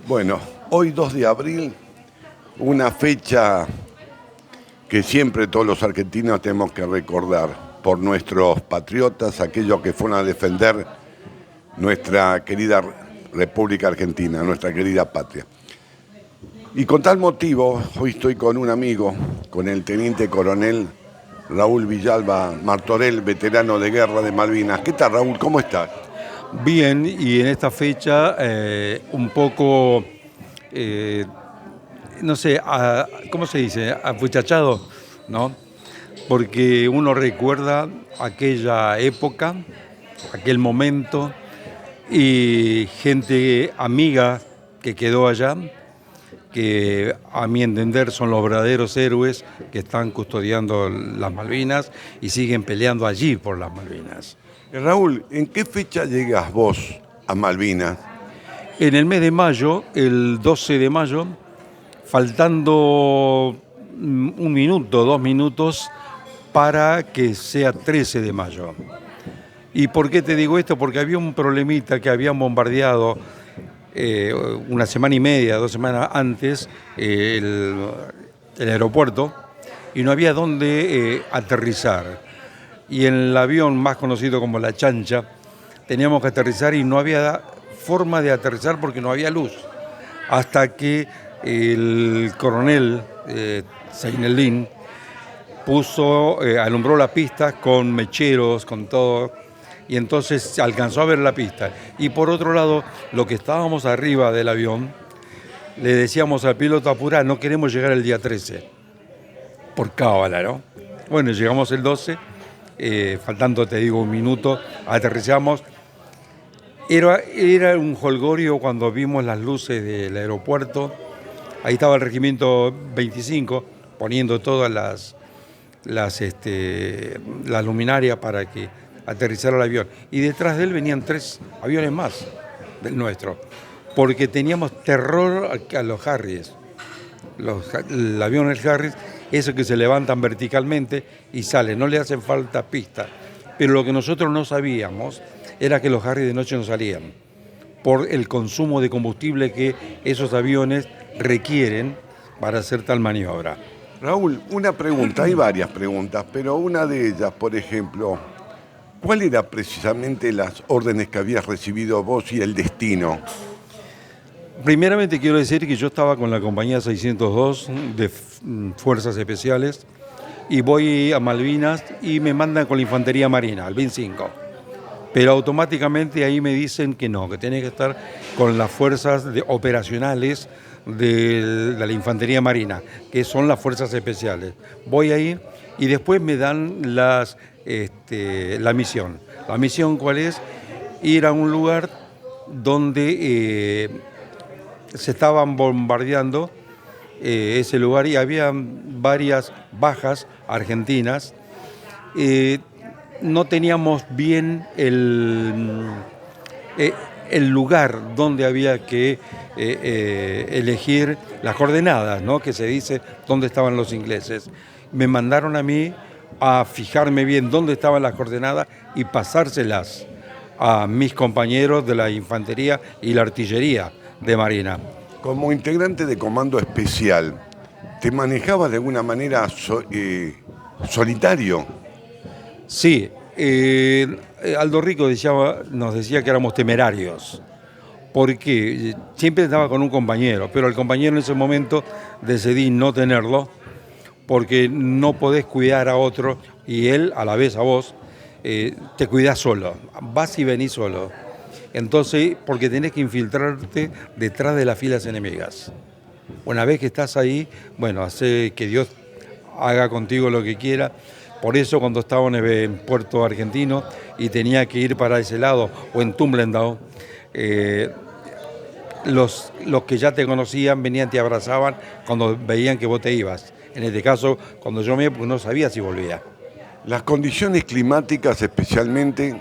Bueno, hoy 2 de abril, una fecha que siempre todos los argentinos tenemos que recordar por nuestros patriotas, aquellos que fueron a defender nuestra querida República Argentina, nuestra querida patria. Y con tal motivo, hoy estoy con un amigo, con el teniente coronel Raúl Villalba Martorell, veterano de guerra de Malvinas. ¿Qué tal, Raúl? ¿Cómo estás? Bien, y en esta fecha un poco, no sé, ¿cómo se dice? Afuchachado, ¿no? Porque uno recuerda aquella época, aquel momento, y gente amiga que quedó allá, que a mi entender son los verdaderos héroes que están custodiando las Malvinas y siguen peleando allí por las Malvinas. Raúl, ¿en qué fecha llegas vos a Malvinas? En el mes de mayo, el 12 de mayo, faltando un minuto, 2 minutos para que sea 13 de mayo. ¿Y por qué te digo esto? Porque había un problemita que habían bombardeado una semana y media, 2 semanas antes, el aeropuerto y no había dónde aterrizar. Y en el avión más conocido como la Chancha, teníamos que aterrizar y no había forma de aterrizar porque no había luz. Hasta que el coronel Seineldin alumbró la pista con mecheros, con todo, y entonces se alcanzó a ver la pista. Y por otro lado, lo que estábamos arriba del avión, le decíamos al piloto: apurá, no queremos llegar el día 13, por cábala, ¿no? Bueno, llegamos el 12, faltando, te digo, un minuto, aterrizamos. Era un jolgorio cuando vimos las luces del aeropuerto. Ahí estaba el regimiento 25 poniendo todas las luminarias para que aterrizara el avión. Y detrás de él venían 3 aviones más del nuestro, porque teníamos terror a los Harriers. El avión del Harrier, esos que se levantan verticalmente y salen, no le hacen falta pista. Pero lo que nosotros no sabíamos era que los Harrier de noche no salían, por el consumo de combustible que esos aviones requieren para hacer tal maniobra. Raúl, una pregunta, hay varias preguntas, pero una de ellas, por ejemplo, ¿cuál era precisamente las órdenes que habías recibido vos y el destino? Primeramente quiero decir que yo estaba con la compañía 602 de Fuerzas Especiales y voy a Malvinas y me mandan con la Infantería Marina, al BIN 5. Pero automáticamente ahí me dicen que no, que tiene que estar con las fuerzas operacionales de la Infantería Marina, que son las Fuerzas Especiales. Voy ahí y después me dan la misión. ¿La misión cuál es? Ir a un lugar donde se estaban bombardeando ese lugar y había varias bajas argentinas. No teníamos bien el lugar donde había que elegir las coordenadas, ¿no? Que se dice dónde estaban los ingleses. Me mandaron a mí a fijarme bien dónde estaban las coordenadas y pasárselas a mis compañeros de la infantería y la artillería de Marina. Como integrante de Comando Especial, ¿te manejabas de alguna manera solitario? Sí, Aldo Rico nos decía que éramos temerarios, porque siempre estaba con un compañero, pero el compañero en ese momento decidí no tenerlo, porque no podés cuidar a otro y él a la vez a vos, te cuidás solo, vas y venís solo. Entonces, porque tenés que infiltrarte detrás de las filas enemigas. Una vez que estás ahí, bueno, hace que Dios haga contigo lo que quiera. Por eso cuando estaba en Puerto Argentino y tenía que ir para ese lado, o en Tumbledau, los que ya te conocían venían, te abrazaban cuando veían que vos te ibas. En este caso, cuando yo me iba, pues no sabía si volvía. Las condiciones climáticas especialmente.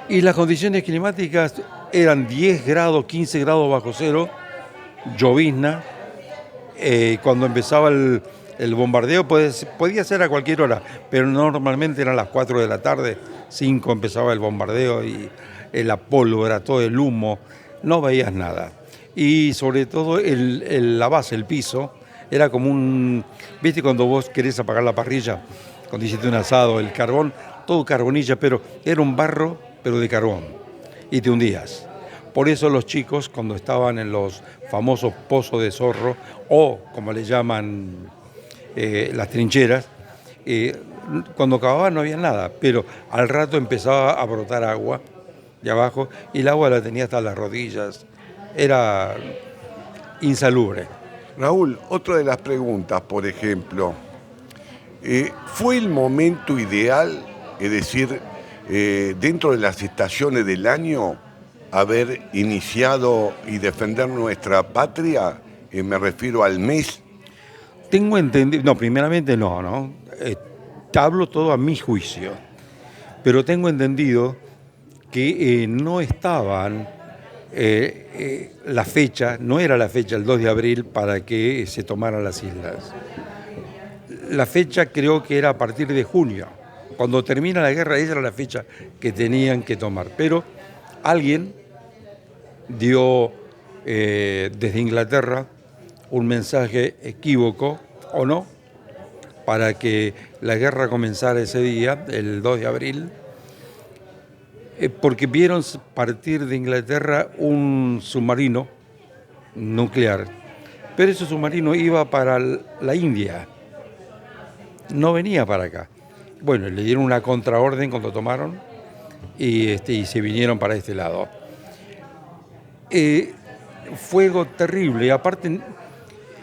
Y las condiciones climáticas eran 10 grados, 15 grados bajo cero, llovizna. Cuando empezaba el bombardeo podía ser a cualquier hora, pero normalmente eran las 4 de la tarde, 5 empezaba el bombardeo y la pólvora, todo el humo, no veías nada. y sobre todo la base, el piso, era como un... ¿Viste cuando vos querés apagar la parrilla? Cuando hiciste un asado, el carbón, todo carbonilla, pero era un barro, pero de carbón, y te hundías. Por eso los chicos, cuando estaban en los famosos pozos de zorro, o como le llaman las trincheras, cuando cavaban no había nada, pero al rato empezaba a brotar agua de abajo y el agua la tenía hasta las rodillas. Era insalubre. Raúl, otra de las preguntas, por ejemplo, ¿fue el momento ideal, es decir, dentro de las estaciones del año, haber iniciado y defender nuestra patria? Me refiero al mes. Tengo entendido, no, primeramente no. Hablo todo a mi juicio, pero tengo entendido que no estaban, la fecha, no era la fecha el 2 de abril para que se tomaran las islas. La fecha creo que era a partir de junio. Cuando termina la guerra, esa era la fecha que tenían que tomar. Pero alguien dio desde Inglaterra un mensaje equívoco, o no, para que la guerra comenzara ese día, el 2 de abril, porque vieron partir de Inglaterra un submarino nuclear, pero ese submarino iba para la India, no venía para acá. Bueno, le dieron una contraorden cuando tomaron y se vinieron para este lado. Fuego terrible, aparte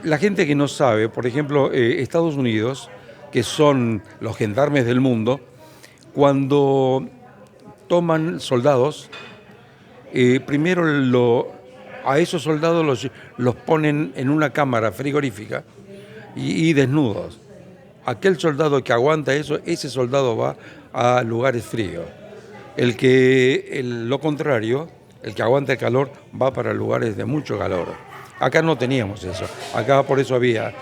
la gente que no sabe, por ejemplo, Estados Unidos, que son los gendarmes del mundo, cuando toman soldados, primero a esos soldados los ponen en una cámara frigorífica y desnudos. Aquel soldado que aguanta eso, ese soldado va a lugares fríos. Lo contrario, el que aguanta el calor, va para lugares de mucho calor. Acá no teníamos eso. Acá por eso había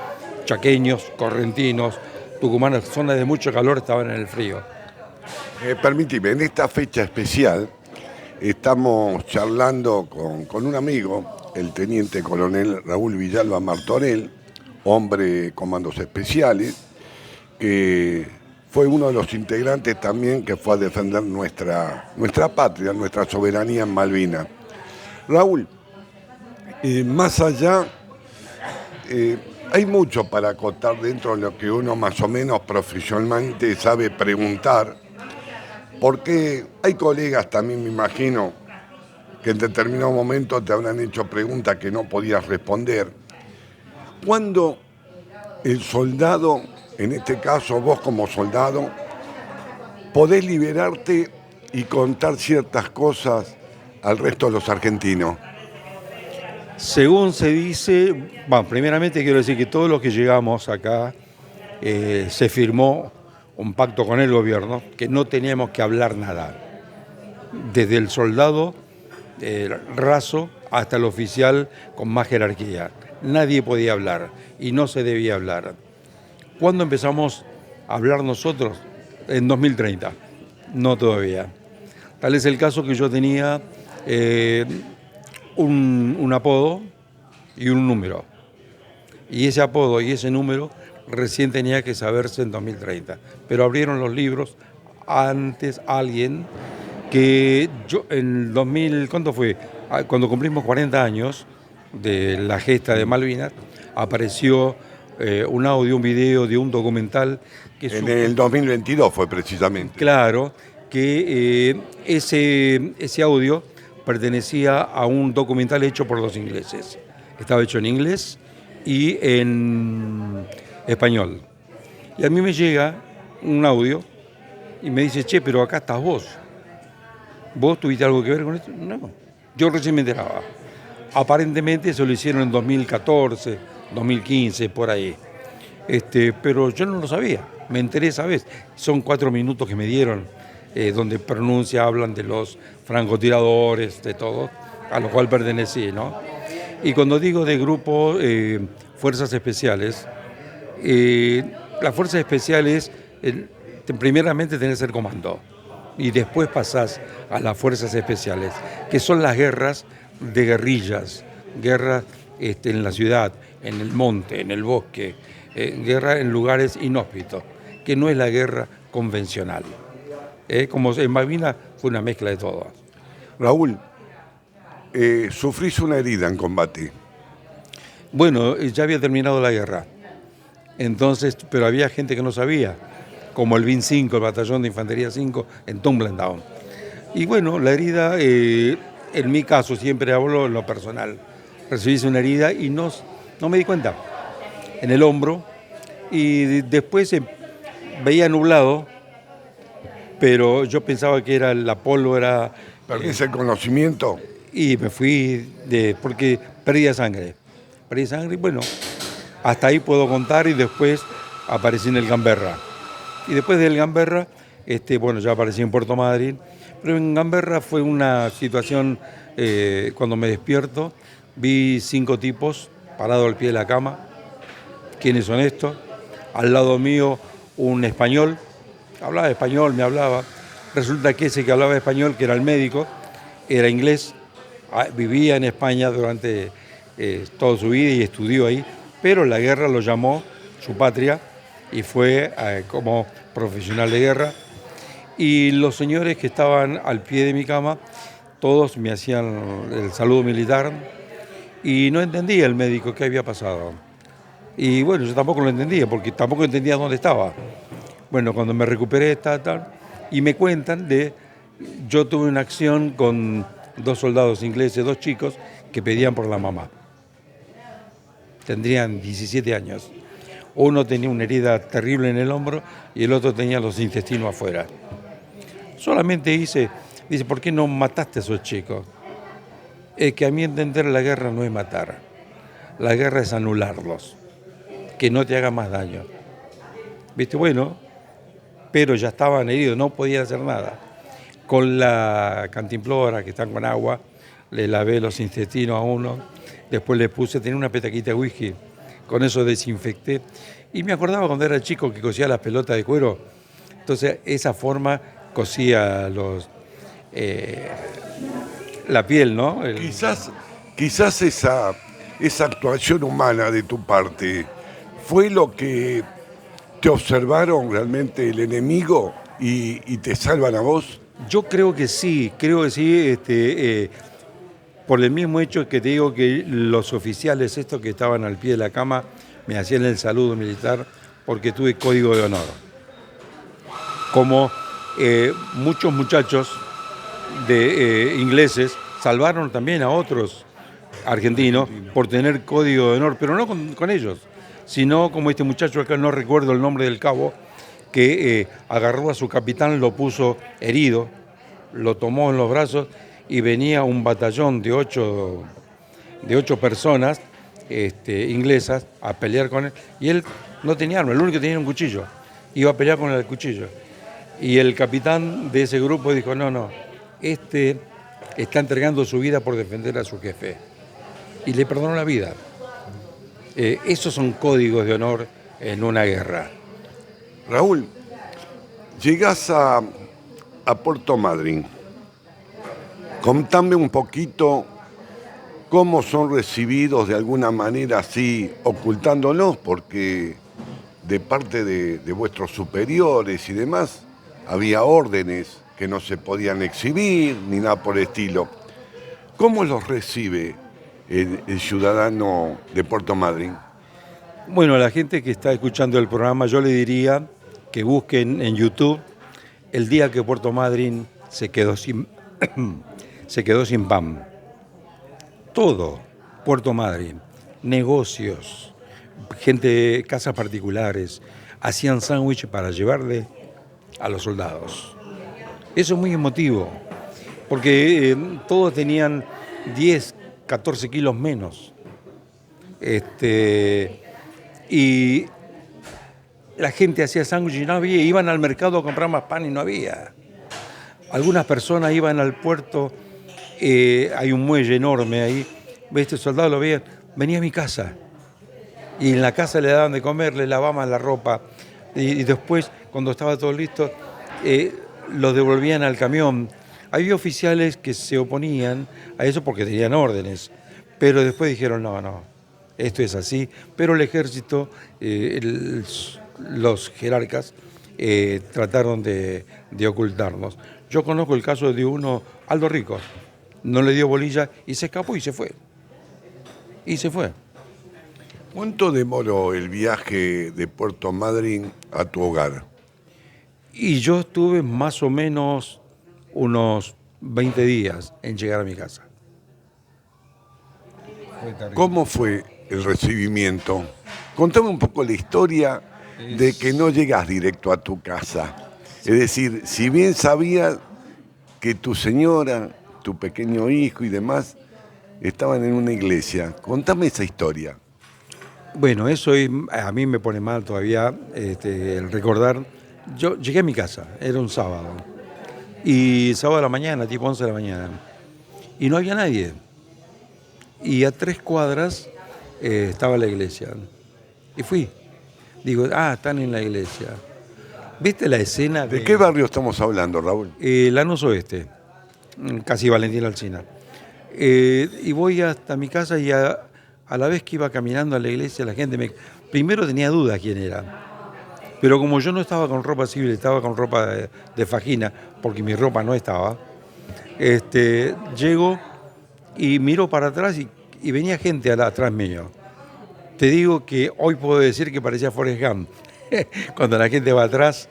chaqueños, correntinos, tucumanos, zonas de mucho calor estaban en el frío. Permíteme, en esta fecha especial estamos charlando con un amigo, el teniente coronel Raúl Villalba Martorell, hombre de comandos especiales, que fue uno de los integrantes también que fue a defender nuestra patria, nuestra soberanía en Malvinas. Raúl, más allá, hay mucho para acotar dentro de lo que uno más o menos profesionalmente sabe preguntar, porque hay colegas también, me imagino, que en determinado momento te habrán hecho preguntas que no podías responder. ¿Cuándo el soldado, en este caso vos como soldado, podés liberarte y contar ciertas cosas al resto de los argentinos? Según se dice, bueno, primeramente quiero decir que todos los que llegamos acá se firmó un pacto con el gobierno que no teníamos que hablar nada, desde el soldado raso hasta el oficial con más jerarquía. Nadie podía hablar y no se debía hablar. ¿Cuándo empezamos a hablar nosotros? En 2030, no todavía. Tal es el caso que yo tenía un apodo y un número. Y ese apodo y ese número recién tenía que saberse en 2030. Pero abrieron los libros antes alguien que yo en 2000, ¿cuánto fue? Cuando cumplimos 40 años de la gesta de Malvinas, apareció un audio, un video de un documental que en el 2022 fue precisamente. Claro, que ese audio pertenecía a un documental hecho por los ingleses. Estaba hecho en inglés y en español. Y a mí me llega un audio y me dice, che, pero acá estás vos. ¿Vos tuviste algo que ver con esto? No, yo recién me enteraba. Aparentemente eso lo hicieron en 2014, 2015, por ahí. Pero yo no lo sabía, me enteré esa vez. Son 4 minutos que me dieron, donde hablan de los francotiradores, de todo, a lo cual pertenecí, ¿no? Y cuando digo de grupo Fuerzas Especiales, las Fuerzas Especiales, primeramente tenés que ser comando, y después pasás a las Fuerzas Especiales, que son las guerras de guerrillas, guerra en la ciudad, en el monte, en el bosque, guerra en lugares inhóspitos, que no es la guerra convencional. Como en Malvinas fue una mezcla de todo. Raúl, sufrís una herida en combate. Bueno, ya había terminado la guerra, entonces, pero había gente que no sabía, como el BIN 5, el Batallón de Infantería 5, en Tumbledown. Y bueno, la herida, en mi caso, siempre hablo en lo personal. Recibí una herida y no me di cuenta, en el hombro, y después veía nublado, pero yo pensaba que era la pólvora. ¿Perdís el conocimiento? Y me fui porque perdía sangre. Perdí sangre y bueno, hasta ahí puedo contar y después aparecí en el Gamberra. Y después del Gamberra, bueno, ya aparecí en Puerto Madryn, pero en Gamberra fue una situación, cuando me despierto, vi 5 tipos parados al pie de la cama. ¿Quiénes son estos? Al lado mío un español, hablaba español, me hablaba. Resulta que ese que hablaba español, que era el médico, era inglés, vivía en España durante toda su vida y estudió ahí, pero la guerra lo llamó su patria y fue como profesional de guerra. Y los señores que estaban al pie de mi cama, todos me hacían el saludo militar y no entendía el médico qué había pasado. Y bueno, yo tampoco lo entendía, porque tampoco entendía dónde estaba. Bueno, cuando me recuperé, y me cuentan yo tuve una acción con 2 soldados ingleses, 2 chicos, que pedían por la mamá. Tendrían 17 años. Uno tenía una herida terrible en el hombro y el otro tenía los intestinos afuera. Solamente dice, ¿por qué no mataste a esos chicos? Es que a mi entender la guerra no es matar, la guerra es anularlos, que no te haga más daño. ¿Viste? Bueno, pero ya estaban heridos, no podían hacer nada. Con la cantimplora, que están con agua, le lavé los intestinos a uno, después le tenía una petaquita de whisky, con eso desinfecté. Y me acordaba cuando era chico que cosía las pelotas de cuero, entonces esa forma cosía la piel, ¿no? Quizás esa actuación humana de tu parte fue lo que te observaron realmente el enemigo y te salvan a vos. Yo creo que sí, por el mismo hecho que te digo que los oficiales estos que estaban al pie de la cama me hacían el saludo militar porque tuve código de honor. Como muchos muchachos ingleses salvaron también a otros argentinos por tener código de honor, pero no con ellos, sino como este muchacho acá, no recuerdo el nombre del cabo, que agarró a su capitán, lo puso herido, lo tomó en los brazos y venía un batallón de 8 personas inglesas a pelear con él, y él no tenía arma, el único que tenía era un cuchillo, iba a pelear con el cuchillo. Y el capitán de ese grupo dijo, no, está entregando su vida por defender a su jefe. Y le perdonó la vida. Esos son códigos de honor en una guerra. Raúl, llegás a Puerto Madryn. Contame un poquito cómo son recibidos de alguna manera así, ocultándolos, porque de parte de vuestros superiores y demás, había órdenes que no se podían exhibir ni nada por el estilo. ¿Cómo los recibe el ciudadano de Puerto Madryn? Bueno, a la gente que está escuchando el programa, yo le diría que busquen en YouTube el día que Puerto Madryn se quedó sin pan. Todo, Puerto Madryn, negocios, gente, casas particulares, hacían sándwiches para llevarle a los soldados. Eso es muy emotivo, porque todos tenían 10, 14 kilos menos. Y la gente hacía sándwiches y no había, iban al mercado a comprar más pan y no había. Algunas personas iban al puerto, hay un muelle enorme ahí, este soldado lo veía, venía a mi casa y en la casa le daban de comer, le lavaban la ropa y después, cuando estaba todo listo, los devolvían al camión. Había oficiales que se oponían a eso porque tenían órdenes, Pero después dijeron, no, esto es así. Pero el ejército, los jerarcas, trataron de ocultarnos. Yo conozco el caso de uno, Aldo Rico, no le dio bolilla y se escapó y se fue. ¿Cuánto demoró el viaje de Puerto Madryn a tu hogar? Y yo estuve más o menos unos 20 días en llegar a mi casa. ¿Cómo fue el recibimiento? Contame un poco la historia de que no llegas directo a tu casa. Es decir, si bien sabías que tu señora, tu pequeño hijo y demás estaban en una iglesia, contame esa historia. Bueno, eso a mí me pone mal todavía el recordar. Yo llegué a mi casa, era un sábado, y sábado de la mañana, tipo 11 de la mañana, y no había nadie. Y a 3 cuadras estaba la iglesia. Y fui. Digo, están en la iglesia. ¿Viste la escena? ¿De qué barrio estamos hablando, Raúl? Lanús Oeste, casi Valentín Alsina. Y voy hasta mi casa y a la vez que iba caminando a la iglesia, la gente primero tenía dudas quién era. Pero como yo no estaba con ropa civil, estaba con ropa de fajina, porque mi ropa no estaba, llego y miro para atrás y venía gente atrás mío. Te digo que hoy puedo decir que parecía Forrest Gump. Cuando la gente va atrás,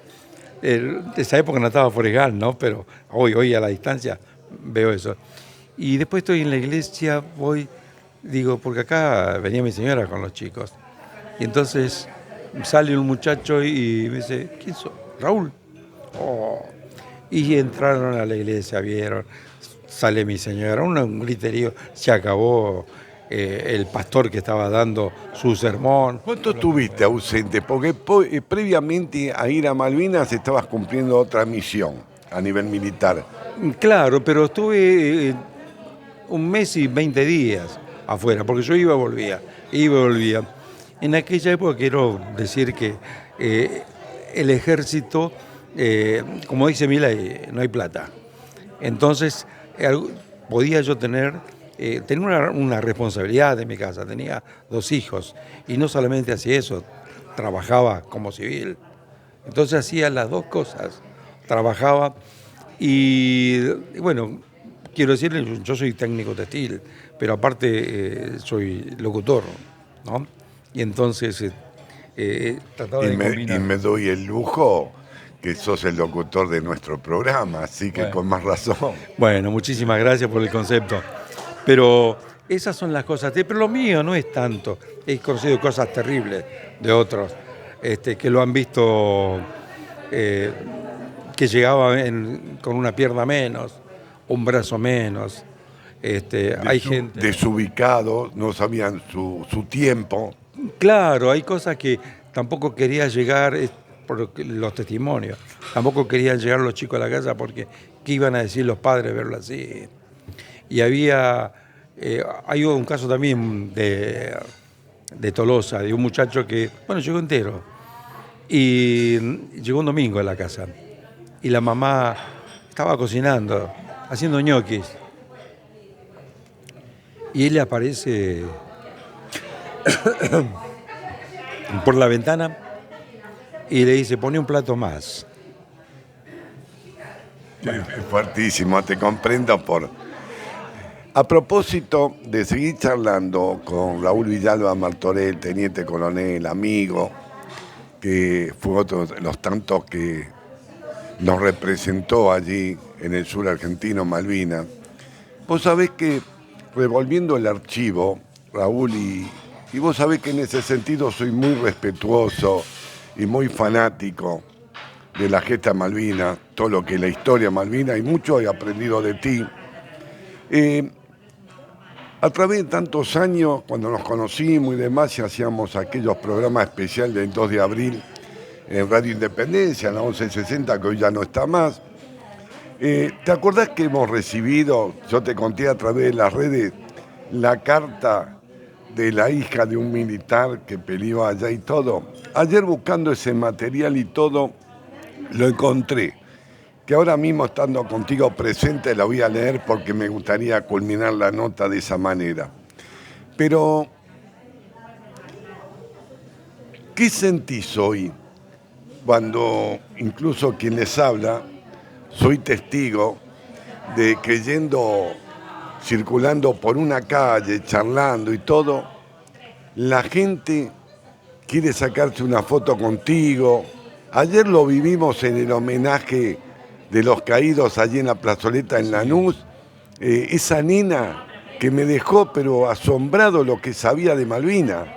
de esa época no estaba Forrest Gump, ¿no? Pero hoy a la distancia veo eso. Y después estoy en la iglesia, digo, porque acá venía mi señora con los chicos. Y entonces sale un muchacho y me dice, ¿quién sos? Raúl. Oh. Y entraron a la iglesia, vieron, sale mi señora, un griterío, se acabó el pastor que estaba dando su sermón. ¿Cuánto estuviste ausente? Porque previamente a ir a Malvinas estabas cumpliendo otra misión a nivel militar. Claro, pero estuve 1 mes y 20 días afuera, porque yo iba y volvía. En aquella época quiero decir que el ejército, como dice Milei, no hay plata. Entonces podía yo tener una responsabilidad en mi casa. Tenía 2 hijos y no solamente hacía eso, trabajaba como civil. Entonces hacía las 2 cosas. Trabajaba y bueno, quiero decirle, yo soy técnico textil, pero aparte soy locutor, ¿no? Y entonces trataba de combinar. Y me doy el lujo que sos el locutor de nuestro programa, así que con más razón. Bueno, muchísimas gracias por el concepto. Pero esas son las cosas. Pero lo mío no es tanto. He conocido cosas terribles de otros que lo han visto, que llegaban con una pierna menos, un brazo menos. Hay gente desubicado, no sabían su tiempo. Claro, hay cosas que tampoco quería llegar, por los testimonios, tampoco querían llegar los chicos a la casa porque ¿qué iban a decir los padres verlo así? Y hay un caso también de Tolosa, de un muchacho que, llegó entero y llegó un domingo a la casa y la mamá estaba cocinando, haciendo ñoquis y él le aparece por la ventana y le dice, pone un plato más. Es fuertísimo, te comprendo A propósito de seguir charlando con Raúl Villalba Martorell, teniente coronel, amigo, que fue otro de los tantos que nos representó allí en el sur argentino, Malvinas. Vos sabés que, revolviendo el archivo, Raúl, y vos sabés que en ese sentido soy muy respetuoso y muy fanático de la gesta Malvinas, todo lo que es la historia Malvinas, y mucho he aprendido de ti. A través de tantos años, cuando nos conocimos y demás, y hacíamos aquellos programas especiales del 2 de abril en Radio Independencia, en la 1160, que hoy ya no está más. ¿Te acordás que hemos recibido, yo te conté a través de las redes, la carta de la hija de un militar que peleó allá y todo? Ayer buscando ese material y todo, lo encontré. Que ahora mismo estando contigo presente la voy a leer porque me gustaría culminar la nota de esa manera. Pero, ¿qué sentís hoy cuando incluso quien les habla, soy testigo de que circulando por una calle, charlando y todo, la gente quiere sacarse una foto contigo? Ayer lo vivimos en el homenaje de los caídos allí en la plazoleta en Lanús. Esa nena que me dejó pero asombrado lo que sabía de Malvinas.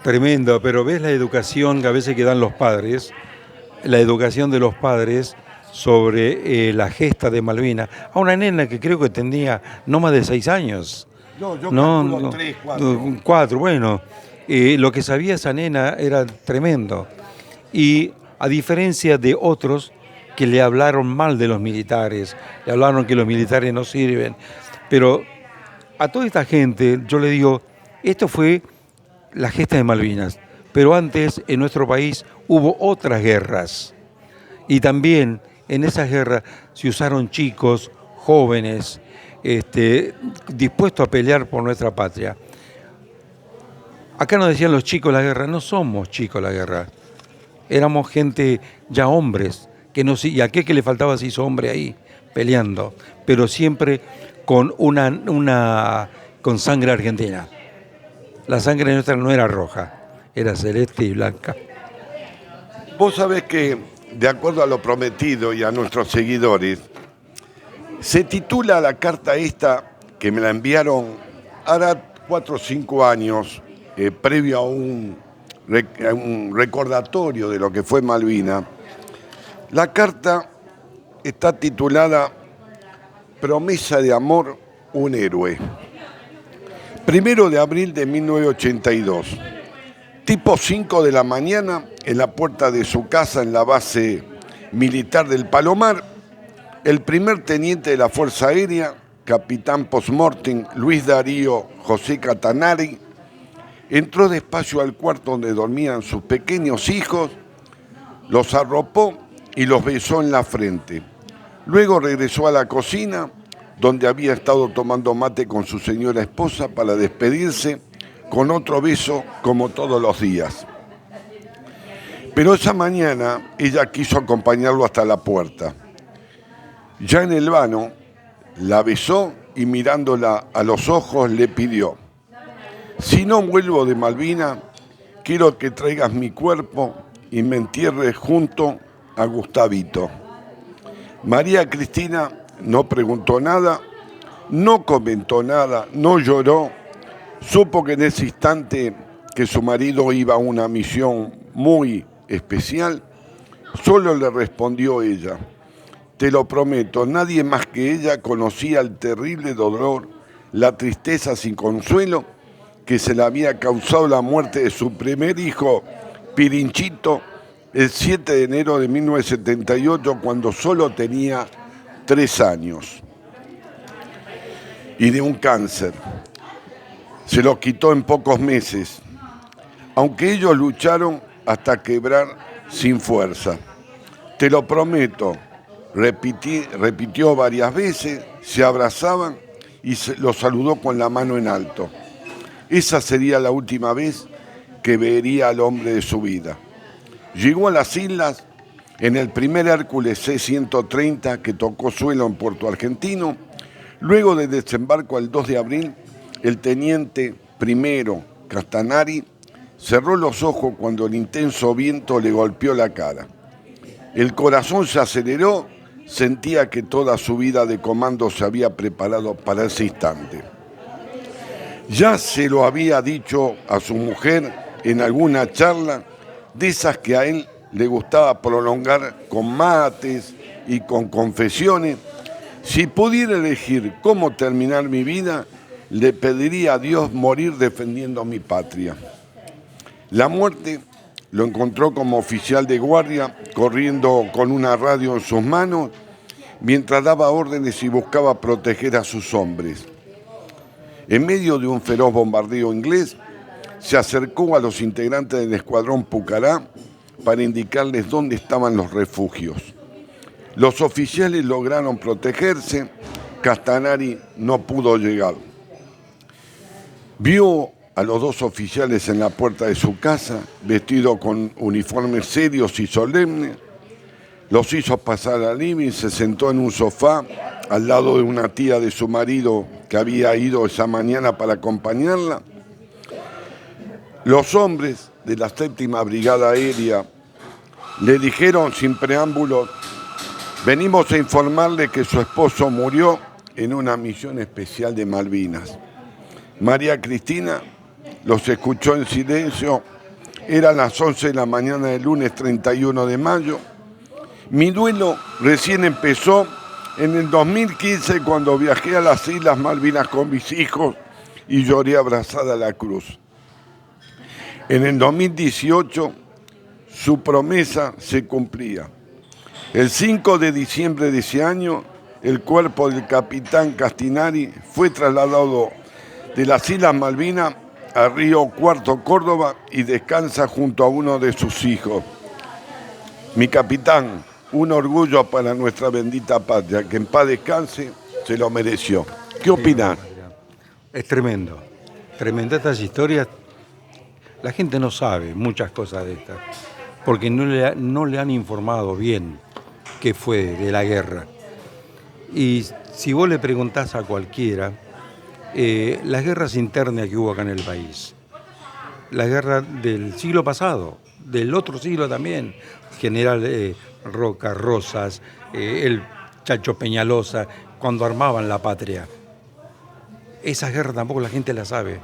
Tremendo, pero ves la educación que a veces que dan los padres, la educación de los padres sobre la gesta de Malvinas, a una nena que creo que tenía no más de 6 años. No, yo calculo 3, 4. 4, bueno. Lo que sabía esa nena era tremendo. Y a diferencia de otros que le hablaron mal de los militares, le hablaron que los militares no sirven, pero a toda esta gente yo le digo, esto fue la gesta de Malvinas, pero antes en nuestro país hubo otras guerras y también en esas guerras se usaron chicos, jóvenes, dispuestos a pelear por nuestra patria. Acá nos decían los chicos de la guerra, no somos chicos de la guerra, éramos gente ya hombres, y a aquel que le faltaba se hizo hombre ahí, peleando, pero siempre con con sangre argentina. La sangre nuestra no era roja, era celeste y blanca. Vos sabés que, de acuerdo a lo prometido y a nuestros seguidores, se titula la carta esta, que me la enviaron hará 4 o 5 años, previo a un recordatorio de lo que fue Malvinas. La carta está titulada Promesa de amor, un héroe. 1 de abril de 1982. Tipo 5 de la mañana, en la puerta de su casa en la base militar del Palomar, el primer teniente de la Fuerza Aérea, capitán postmortem Luis Darío José Catanari, entró despacio al cuarto donde dormían sus pequeños hijos, los arropó y los besó en la frente. Luego regresó a la cocina, donde había estado tomando mate con su señora esposa, para despedirse con otro beso como todos los días. Pero esa mañana ella quiso acompañarlo hasta la puerta. Ya en el vano, la besó y mirándola a los ojos le pidió: si no vuelvo de Malvinas, quiero que traigas mi cuerpo y me entierres junto a Gustavito. María Cristina no preguntó nada, no comentó nada, no lloró. Supo que en ese instante que su marido iba a una misión muy especial. Solo le respondió ella: te lo prometo, nadie más que ella conocía el terrible dolor, la tristeza sin consuelo que se le había causado la muerte de su primer hijo, Pirinchito, el 7 de enero de 1978, cuando solo tenía 3 años. Y de un cáncer. Se lo quitó en pocos meses, aunque ellos lucharon hasta quebrar sin fuerza. Te lo prometo, repitió varias veces, se abrazaban y lo saludó con la mano en alto. Esa sería la última vez que vería al hombre de su vida. Llegó a las islas en el primer Hércules C-130 que tocó suelo en Puerto Argentino. Luego de desembarco el 2 de abril, el teniente primero Castanari cerró los ojos cuando el intenso viento le golpeó la cara. El corazón se aceleró, sentía que toda su vida de comando se había preparado para ese instante. Ya se lo había dicho a su mujer en alguna charla, de esas que a él le gustaba prolongar con mates y con confesiones. Si pudiera elegir cómo terminar mi vida, le pediría a Dios morir defendiendo mi patria. La muerte lo encontró como oficial de guardia, corriendo con una radio en sus manos, mientras daba órdenes y buscaba proteger a sus hombres. En medio de un feroz bombardeo inglés, se acercó a los integrantes del escuadrón Pucará para indicarles dónde estaban los refugios. Los oficiales lograron protegerse, Castanari no pudo llegar. Vio a los dos oficiales en la puerta de su casa, vestidos con uniformes serios y solemnes. Los hizo pasar al living, se sentó en un sofá al lado de una tía de su marido que había ido esa mañana para acompañarla. Los hombres de la 7ª Brigada Aérea le dijeron sin preámbulos: venimos a informarle que su esposo murió en una misión especial de Malvinas. María Cristina los escuchó en silencio. Eran las 11 de la mañana del lunes 31 de mayo. Mi duelo recién empezó en el 2015, cuando viajé a las Islas Malvinas con mis hijos y lloré abrazada a la cruz. En el 2018 su promesa se cumplía. El 5 de diciembre de ese año, el cuerpo del capitán Castinari fue trasladado de las Islas Malvinas a Río Cuarto, Córdoba, y descansa junto a uno de sus hijos. Mi capitán, un orgullo para nuestra bendita patria, que en paz descanse, se lo mereció. ¿Qué opinan? Es tremendo, tremenda estas historias. La gente no sabe muchas cosas de estas, porque no le han informado bien qué fue de la guerra. Y si vos le preguntás a cualquiera, las guerras internas que hubo acá en el país, la guerra del siglo pasado, del otro siglo también, General Roca, Rosas, el Chacho Peñalosa, cuando armaban la patria. Esa guerra tampoco la gente la sabe,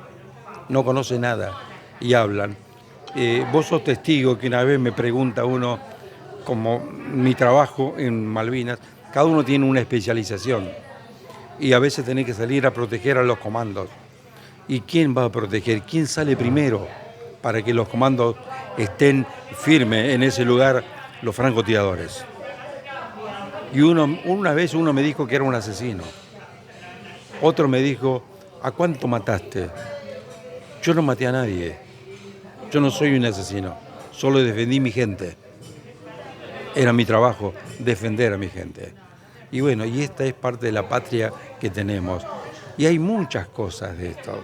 no conoce nada y hablan. Vos sos testigo que una vez me pregunta uno, como mi trabajo en Malvinas, cada uno tiene una especialización y a veces tenés que salir a proteger a los comandos. ¿Y quién va a proteger? ¿Quién sale primero para que los comandos estén firmes en ese lugar? Los francotiradores. Y una vez uno me dijo que era un asesino. Otro me dijo: ¿a cuánto mataste? Yo no maté a nadie. Yo no soy un asesino. Solo defendí mi gente. Era mi trabajo defender a mi gente. Y bueno, y esta es parte de la patria que tenemos. Y hay muchas cosas de esto.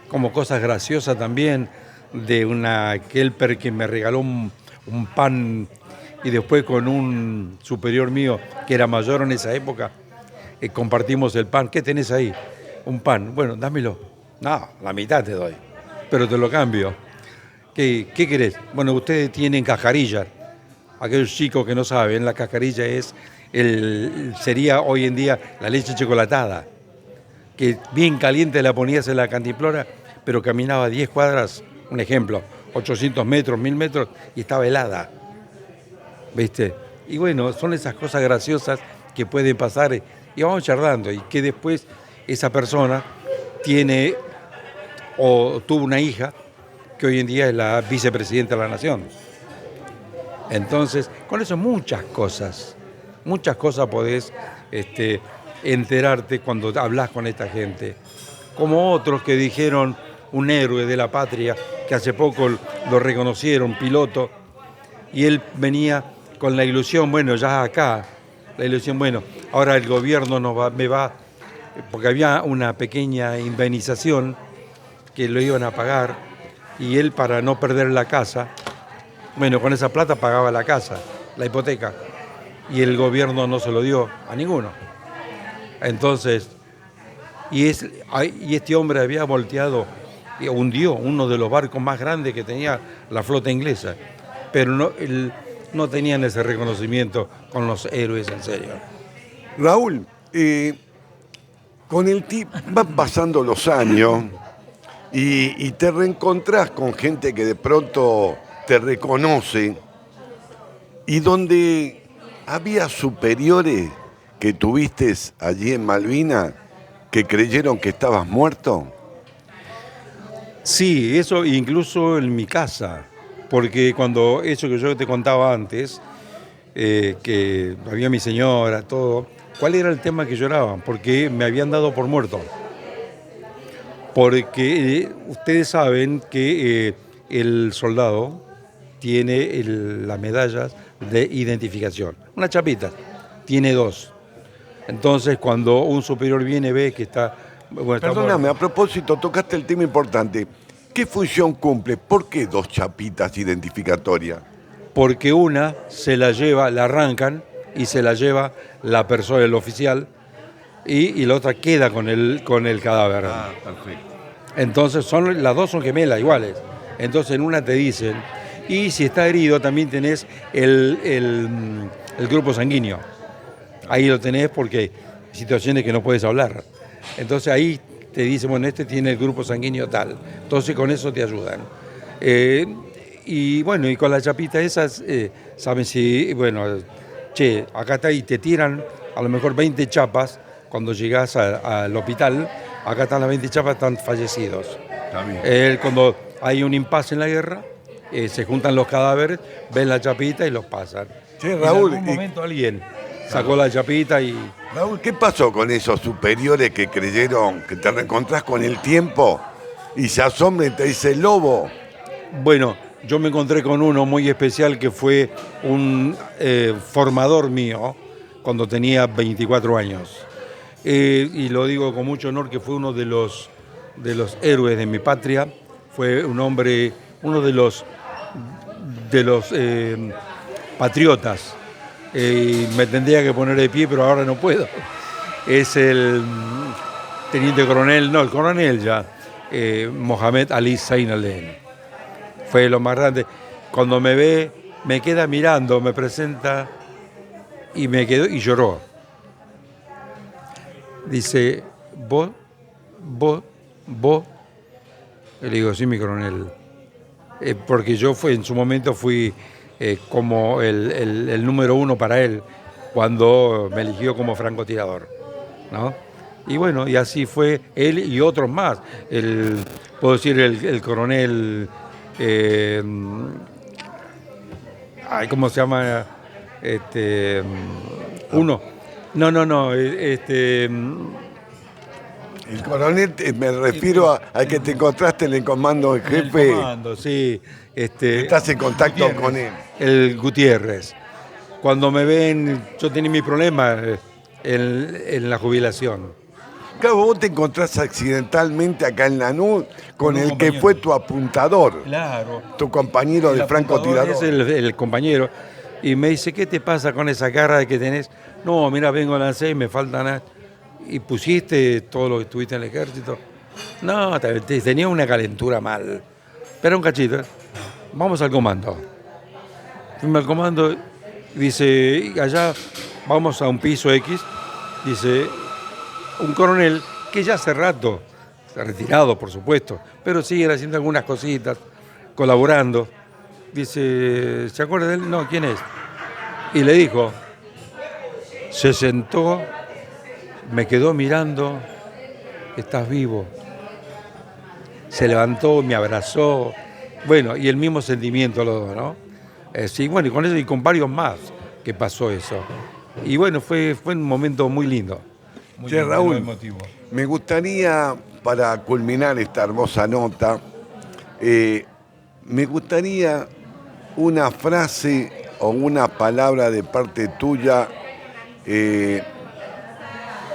Como cosas graciosas también, de una Kelper que me regaló un pan, y después con un superior mío que era mayor en esa época, compartimos el pan. ¿Qué tenés ahí? Un pan. Bueno, dámelo. No, la mitad te doy, pero te lo cambio. ¿Qué querés? Bueno, ustedes tienen cascarilla. Aquellos chicos que no saben, la cascarilla sería hoy en día la leche chocolatada, que bien caliente la ponías en la cantimplora, pero caminaba 10 cuadras, un ejemplo, 800 metros, 1000 metros, y estaba helada. ¿Viste? Y bueno, son esas cosas graciosas que pueden pasar y vamos charlando, y que después esa persona tiene o tuvo una hija que hoy en día es la vicepresidenta de la Nación. Entonces, con eso muchas cosas podés enterarte cuando hablas con esta gente. Como otros que dijeron, un héroe de la patria, que hace poco lo reconocieron, piloto, y él venía con la ilusión, bueno, ya acá, la ilusión, bueno, ahora el gobierno me va, porque había una pequeña indemnización que lo iban a pagar, y él, para no perder la casa, bueno, con esa plata pagaba la casa, la hipoteca, y el gobierno no se lo dio a ninguno. Entonces, y este hombre había volteado y hundió uno de los barcos más grandes que tenía la flota inglesa, pero no tenían ese reconocimiento con los héroes en serio. Raúl, con el tiempo van pasando los años y te reencontrás con gente que de pronto te reconoce, y donde había superiores que tuviste allí en Malvinas que creyeron que estabas muerto. Sí, eso incluso en mi casa, porque cuando eso que yo te contaba antes, que había mi señora, todo, ¿cuál era el tema que lloraban? Porque me habían dado por muerto. Porque ustedes saben que el soldado tiene las medallas de identificación, una chapita, tiene 2. Entonces, cuando un superior viene, ve que está Bueno, está Perdóname, muerto. a propósito, tocaste el tema importante. ¿Qué función cumple? ¿Por qué dos chapitas identificatorias? Porque una se la lleva, la arrancan y se la lleva la persona, el oficial, y la otra queda con el cadáver. Perfecto. Entonces las dos son gemelas iguales. Entonces en una te dicen, y si está herido también tenés el grupo sanguíneo. Ahí lo tenés porque hay situaciones que no puedes hablar. Entonces ahí te dicen, bueno, este tiene el grupo sanguíneo tal. Entonces con eso te ayudan. Y bueno, y con las chapitas esas, saben si, bueno, che, acá está y te tiran a lo mejor 20 chapas cuando llegás al hospital. Acá están las 20 chapas, están fallecidos. Está bien. Cuando hay un impasse en la guerra, se juntan los cadáveres, ven la chapita y los pasan. Che, En Raúl, algún momento alguien sacó la chapita y... Raúl, ¿qué pasó con esos superiores que creyeron que te reencontrás con el tiempo y se asombran y te dice lobo? Bueno, yo me encontré con uno muy especial que fue un formador mío cuando tenía 24 años. Y lo digo con mucho honor que fue uno de los héroes de mi patria. Fue un hombre, uno de los patriotas. Me tendría que poner de pie, pero ahora no puedo. Es el teniente coronel, no, el coronel ya, Mohamed Ali Zein-Al-Din. Fue lo más grande. Cuando me ve, me queda mirando, me presenta y me quedó y lloró. Dice, vos. Y le digo, sí, mi coronel. Porque yo en su momento fui como el número uno para él cuando me eligió como francotirador, ¿no? Y bueno, y así fue él y otros más. Puedo decir el coronel, ¿cómo se llama? Uno. No, El coronel, me refiero al que te encontraste en el comando en jefe. el comando, sí. Estás en contacto Gutiérrez, con él. El Gutiérrez. Cuando me ven, yo tenía mi problema en la jubilación. Claro, vos te encontrás accidentalmente acá en Lanús con un el que compañero. fue tu apuntador, Claro. tu compañero de francotirador. Es el compañero. Y me dice, ¿qué te pasa con esa cara de que tenés? No, mira, vengo a la 6, me faltan... ¿Y pusiste todo lo que estuviste en el ejército? No, tenía una calentura mal. Espera un cachito. Vamos al comando. Fuimos al comando, dice, allá vamos a un piso X, dice, un coronel que ya hace rato, retirado por supuesto, pero sigue haciendo algunas cositas, colaborando. Dice, ¿se acuerda de él? No, ¿quién es? Y le dijo, se sentó, me quedó mirando, estás vivo. Se levantó, me abrazó, bueno, y el mismo sentimiento los dos, ¿no? Sí, bueno, y con eso y con varios más que pasó eso. Y bueno, fue un momento muy lindo. Muy Che, lindo, Raúl, muy emotivo. me gustaría, para culminar esta hermosa nota, me gustaría una frase o una palabra de parte tuya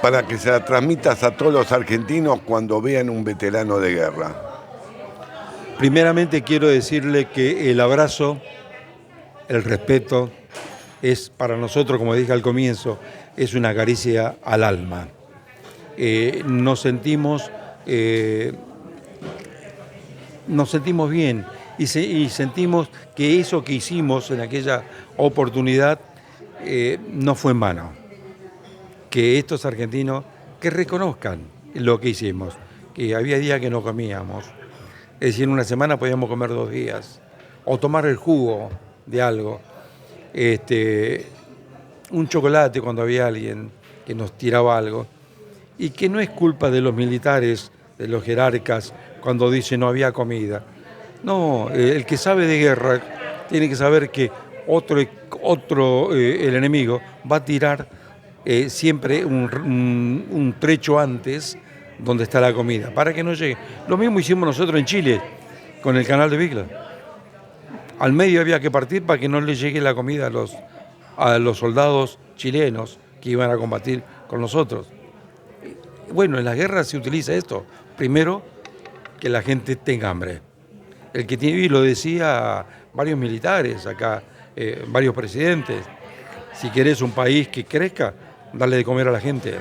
para que se la transmitas a todos los argentinos cuando vean un veterano de guerra. Primeramente quiero decirle que el abrazo, el respeto, es para nosotros, como dije al comienzo, es una caricia al alma. Nos sentimos bien y sentimos que eso que hicimos en aquella oportunidad no fue en vano. Que estos argentinos que reconozcan lo que hicimos, que había días que no comíamos. Es decir, en una semana podíamos comer 2 días, o tomar el jugo de algo. Un chocolate cuando había alguien que nos tiraba algo. Y que no es culpa de los militares, de los jerarcas, cuando dicen no había comida. No, el que sabe de guerra tiene que saber que el enemigo va a tirar siempre un trecho antes donde está la comida, para que no llegue. Lo mismo hicimos nosotros en Chile, con el canal de Bigla. Al medio había que partir para que no le llegue la comida a los soldados chilenos que iban a combatir con nosotros. Bueno, en las guerras se utiliza esto. Primero, que la gente tenga hambre. El que tiene, y lo decía varios militares acá, varios presidentes, si querés un país que crezca, darle de comer a la gente.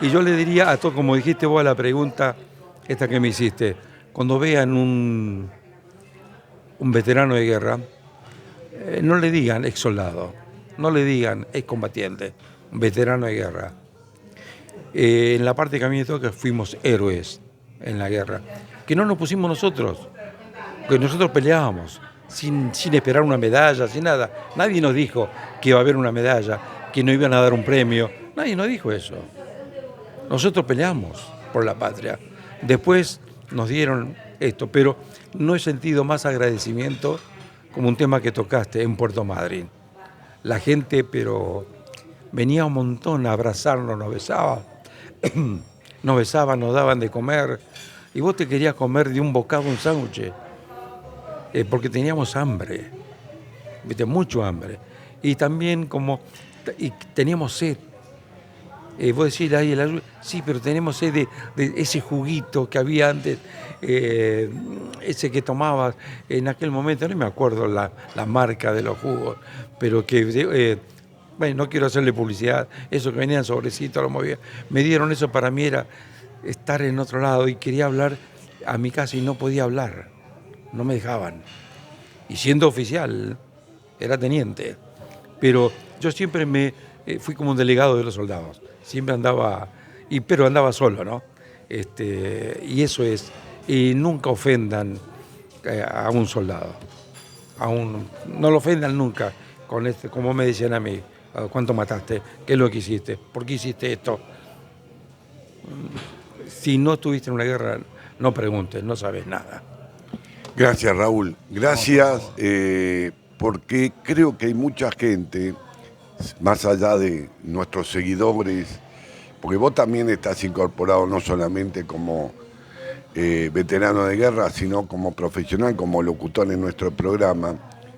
Y yo le diría a todos, como dijiste vos a la pregunta esta que me hiciste, cuando vean un veterano de guerra, no le digan ex soldado, no le digan ex combatiente, un veterano de guerra. En la parte que a mí me toca fuimos héroes en la guerra, que no nos pusimos nosotros, que nosotros peleábamos sin esperar una medalla, sin nada. Nadie nos dijo que iba a haber una medalla, que no iban a dar un premio, nadie nos dijo eso. Nosotros peleamos por la patria. Después nos dieron esto, pero no he sentido más agradecimiento como un tema que tocaste en Puerto Madryn. La gente, pero venía un montón a abrazarnos, nos besaban, nos daban de comer, y vos te querías comer de un bocado un sándwich, porque teníamos hambre, ¿viste? Mucho hambre. Y también y teníamos sed. Vos decís, ahí sí, pero tenemos sed de ese juguito que había antes, ese que tomabas en aquel momento, no me acuerdo la marca de los jugos, pero que, bueno, no quiero hacerle publicidad, eso que venían sobrecitos, lo movía. Me dieron eso, para mí era estar en otro lado, y quería hablar a mi casa y no podía hablar, no me dejaban. Y siendo oficial, era teniente, pero yo siempre fui como un delegado de los soldados. Siempre andaba, pero andaba solo, ¿no? Y eso es, y nunca ofendan a un soldado. No lo ofendan nunca, como me decían a mí, ¿cuánto mataste? ¿Qué es lo que hiciste? ¿Por qué hiciste esto? Si no estuviste en una guerra, no preguntes, no sabes nada. Gracias, Raúl. Gracias, porque creo que hay mucha gente, más allá de nuestros seguidores, porque vos también estás incorporado no solamente como veterano de guerra, sino como profesional, como locutor en nuestro programa.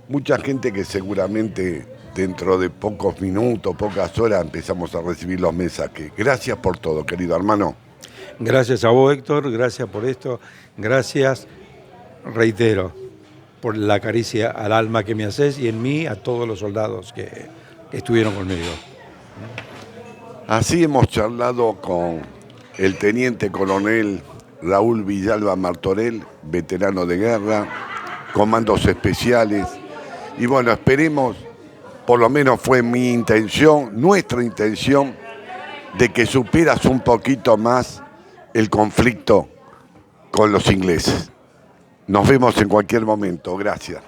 Mucha gente que seguramente dentro de pocos minutos, pocas horas, empezamos a recibir los mensajes. Gracias por todo, querido hermano. Gracias a vos, Héctor, gracias por esto, gracias, reitero, por la caricia al alma que me haces, y en mí a todos los soldados que estuvieron conmigo. Así hemos charlado con el teniente coronel Raúl Villalba Martorell, veterano de guerra, comandos especiales. Y bueno, esperemos, por lo menos fue mi intención, nuestra intención, de que supieras un poquito más el conflicto con los ingleses. Nos vemos en cualquier momento. Gracias.